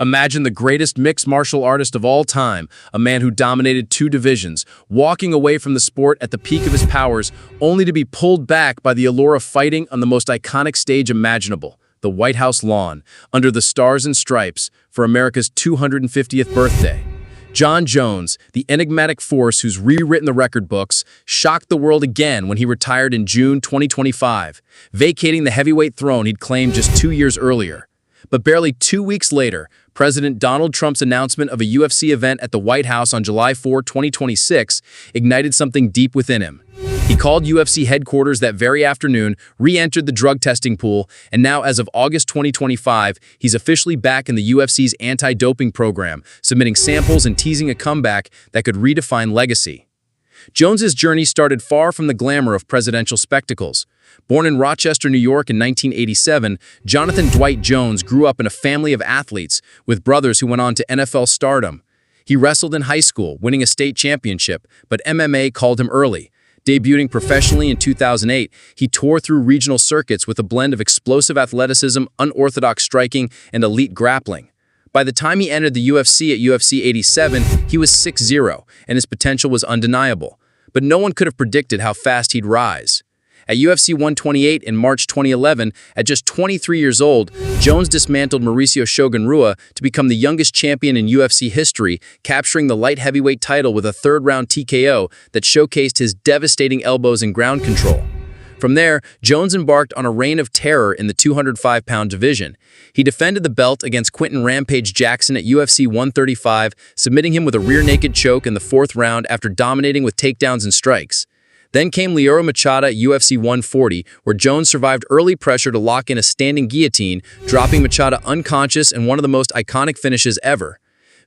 Imagine the greatest mixed martial artist of all time, a man who dominated two divisions, walking away from the sport at the peak of his powers, only to be pulled back by the allure of fighting on the most iconic stage imaginable, the White House lawn, under the stars and stripes, for America's 250th birthday. Jon Jones, the enigmatic force who's rewritten the record books, shocked the world again when he retired in June 2025, vacating the heavyweight throne he'd claimed just 2 years earlier. But barely 2 weeks later, President Donald Trump's announcement of a UFC event at the White House on July 4, 2026, ignited something deep within him. He called UFC headquarters that very afternoon, re-entered the drug testing pool, and now as of August 2025, he's officially back in the UFC's anti-doping program, submitting samples and teasing a comeback that could redefine legacy. Jones's journey started far from the glamour of presidential spectacles. Born in Rochester, New York in 1987, Jonathan Dwight Jones grew up in a family of athletes, with brothers who went on to NFL stardom. He wrestled in high school, winning a state championship, but MMA called him early. Debuting professionally in 2008, he tore through regional circuits with a blend of explosive athleticism, unorthodox striking, and elite grappling. By the time he entered the UFC at UFC 87, he was 6-0, and his potential was undeniable. But no one could have predicted how fast he'd rise. At UFC 128 in March 2011, at just 23 years old, Jones dismantled Mauricio Shogun Rua to become the youngest champion in UFC history, capturing the light heavyweight title with a third-round TKO that showcased his devastating elbows and ground control. From there, Jones embarked on a reign of terror in the 205-pound division. He defended the belt against Quinton Rampage Jackson at UFC 135, submitting him with a rear-naked choke in the fourth round after dominating with takedowns and strikes. Then came Lyoto Machado at UFC 140, where Jones survived early pressure to lock in a standing guillotine, dropping Machado unconscious in one of the most iconic finishes ever.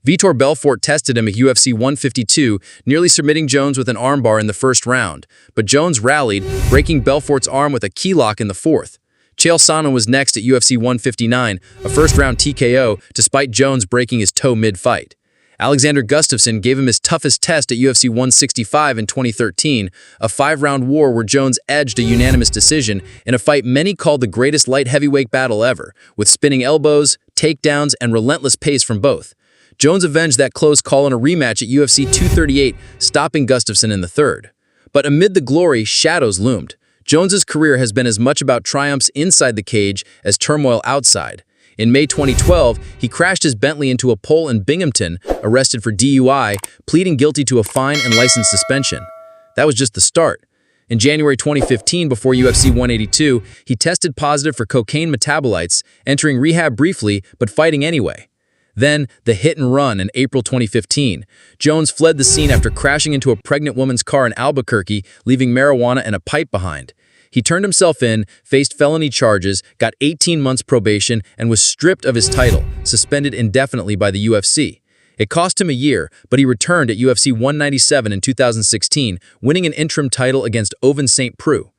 Vitor Belfort tested him at UFC 152, nearly submitting Jones with an armbar in the first round, but Jones rallied, breaking Belfort's arm with a key lock in the fourth. Chael Sonnen was next at UFC 159, a first-round TKO, despite Jones breaking his toe mid-fight. Alexander Gustafsson gave him his toughest test at UFC 165 in 2013, a 5-round war where Jones edged a unanimous decision in a fight many called the greatest light heavyweight battle ever, with spinning elbows, takedowns, and relentless pace from both. Jones avenged that close call in a rematch at UFC 238, stopping Gustafsson in the third. But amid the glory, shadows loomed. Jones's career has been as much about triumphs inside the cage as turmoil outside. In May 2012, he crashed his Bentley into a pole in Binghamton, arrested for DUI, pleading guilty to a fine and license suspension. That was just the start. In January 2015, before UFC 182, he tested positive for cocaine metabolites, entering rehab briefly but fighting anyway. Then, the hit and run in April 2015. Jones fled the scene after crashing into a pregnant woman's car in Albuquerque, leaving marijuana and a pipe behind. He turned himself in, faced felony charges, got 18 months probation, and was stripped of his title, suspended indefinitely by the UFC. It cost him a year, but he returned at UFC 197 in 2016, winning an interim title against Ovince St. Preux.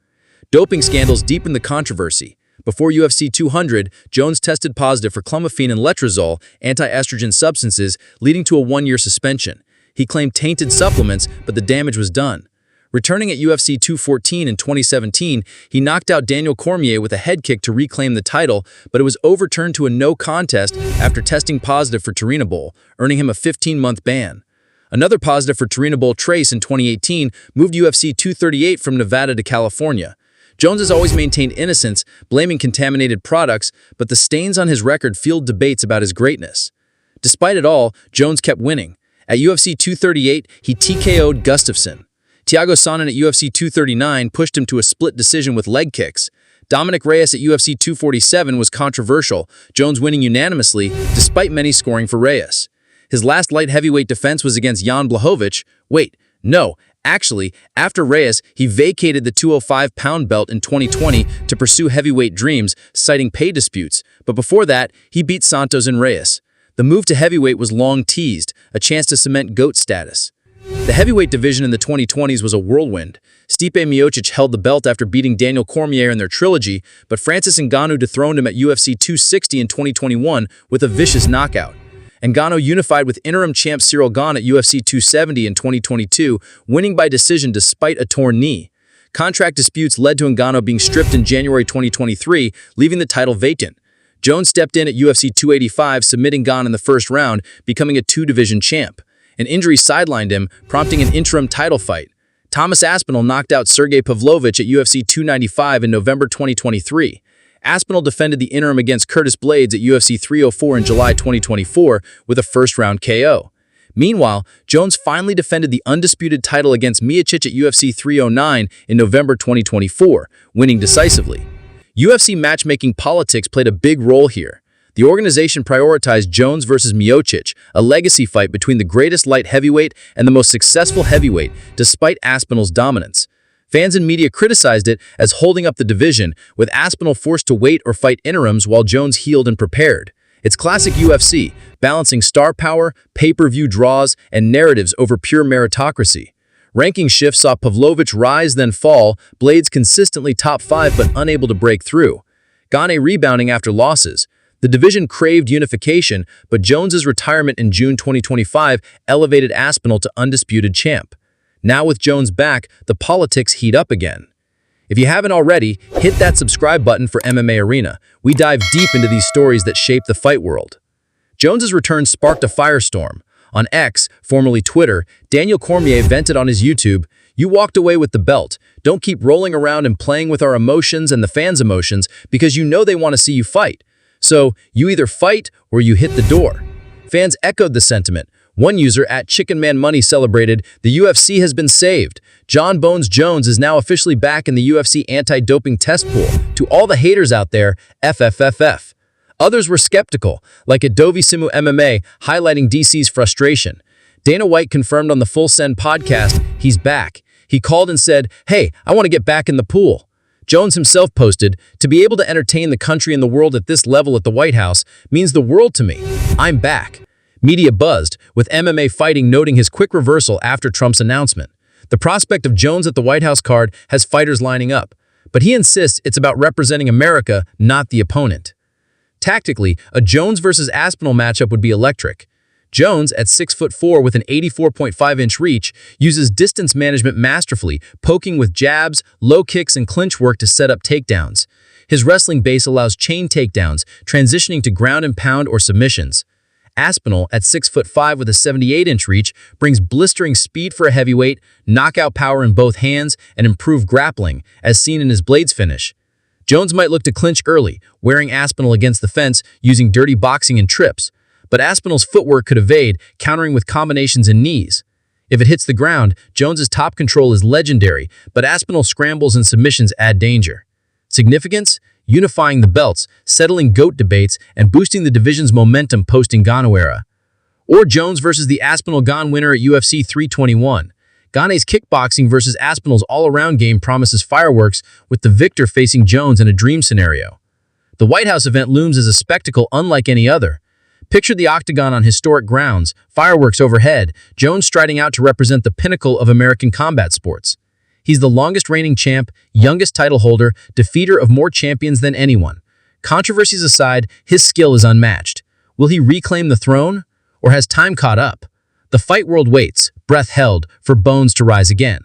Doping scandals deepened the controversy. Before UFC 200, Jones tested positive for clomiphene and letrozole, anti-estrogen substances, leading to a 1-year suspension. He claimed tainted supplements, but the damage was done. Returning at UFC 214 in 2017, he knocked out Daniel Cormier with a head kick to reclaim the title, but it was overturned to a no contest after testing positive for turinabol, earning him a 15-month ban. Another positive for turinabol trace in 2018 moved UFC 238 from Nevada to California. Jones has always maintained innocence, blaming contaminated products, but the stains on his record fueled debates about his greatness. Despite it all, Jones kept winning. At UFC 238, he TKO'd Gustafsson. Thiago Sonnen at UFC 239 pushed him to a split decision with leg kicks. Dominic Reyes at UFC 247 was controversial, Jones winning unanimously, despite many scoring for Reyes. His last light heavyweight defense was against Jan Blachowicz. Actually, after Reyes, he vacated the 205-pound belt in 2020 to pursue heavyweight dreams, citing pay disputes. But before that, he beat Santos and Reyes. The move to heavyweight was long teased, a chance to cement GOAT status. The heavyweight division in the 2020s was a whirlwind. Stipe Miocic held the belt after beating Daniel Cormier in their trilogy, but Francis Ngannou dethroned him at UFC 260 in 2021 with a vicious knockout. Ngannou unified with interim champ Cyril Gane at UFC 270 in 2022, winning by decision despite a torn knee. Contract disputes led to Ngannou being stripped in January 2023, leaving the title vacant. Jones stepped in at UFC 285, submitting Gane in the first round, becoming a two-division champ. An injury sidelined him, prompting an interim title fight. Tom Aspinall knocked out Sergey Pavlovich at UFC 295 in November 2023. Aspinall defended the interim against Curtis Blades at UFC 304 in July 2024 with a first-round KO. Meanwhile, Jones finally defended the undisputed title against Miocic at UFC 309 in November 2024, winning decisively. UFC matchmaking politics played a big role here. The organization prioritized Jones versus Miocic, a legacy fight between the greatest light heavyweight and the most successful heavyweight, despite Aspinall's dominance. Fans and media criticized it as holding up the division, with Aspinall forced to wait or fight interims while Jones healed and prepared. It's classic UFC, balancing star power, pay-per-view draws, and narratives over pure meritocracy. Ranking shifts saw Pavlovich rise then fall, Blades consistently top 5 but unable to break through. Gane rebounding after losses. The division craved unification, but Jones's retirement in June 2025 elevated Aspinall to undisputed champ. Now with Jones back, the politics heat up again. If you haven't already, hit that subscribe button for MMA Arena. We dive deep into these stories that shape the fight world. Jones's return sparked a firestorm. On X, formerly Twitter, Daniel Cormier vented on his YouTube, "You walked away with the belt. Don't keep rolling around and playing with our emotions and the fans' emotions because you know they want to see you fight. So, you either fight or you hit the door." Fans echoed the sentiment. One user at Chicken Man Money celebrated, "The UFC has been saved. Jon Jones is now officially back in the UFC anti-doping test pool. To all the haters out there, FFFF." Others were skeptical, like at Dovisimu MMA, highlighting DC's frustration. Dana White confirmed on the Full Send podcast, he's back. He called and said, "Hey, I want to get back in the pool." Jones himself posted, "To be able to entertain the country and the world at this level at the White House means the world to me. I'm back." Media buzzed, with MMA Fighting noting his quick reversal after Trump's announcement. The prospect of Jones at the White House card has fighters lining up, but he insists it's about representing America, not the opponent. Tactically, a Jones versus Aspinall matchup would be electric. Jones, at 6'4" with an 84.5-inch reach, uses distance management masterfully, poking with jabs, low kicks, and clinch work to set up takedowns. His wrestling base allows chain takedowns, transitioning to ground and pound or submissions. Aspinall, at 6'5" with a 78-inch reach, brings blistering speed for a heavyweight, knockout power in both hands, and improved grappling, as seen in his Blades finish. Jones might look to clinch early, wearing Aspinall against the fence, using dirty boxing and trips. But Aspinall's footwork could evade, countering with combinations and knees. If it hits the ground, Jones's top control is legendary, but Aspinall's scrambles and submissions add danger. Significance? Unifying the belts, settling GOAT debates, and boosting the division's momentum post-Ngannou era. Or Jones versus the Aspinall-Gane winner at UFC 321. Gane's kickboxing versus Aspinall's all-around game promises fireworks, with the victor facing Jones in a dream scenario. The White House event looms as a spectacle unlike any other. Picture the octagon on historic grounds, fireworks overhead, Jones striding out to represent the pinnacle of American combat sports. He's the longest reigning champ, youngest title holder, defeater of more champions than anyone. Controversies aside, his skill is unmatched. Will he reclaim the throne? Or has time caught up? The fight world waits, breath held, for Bones to rise again.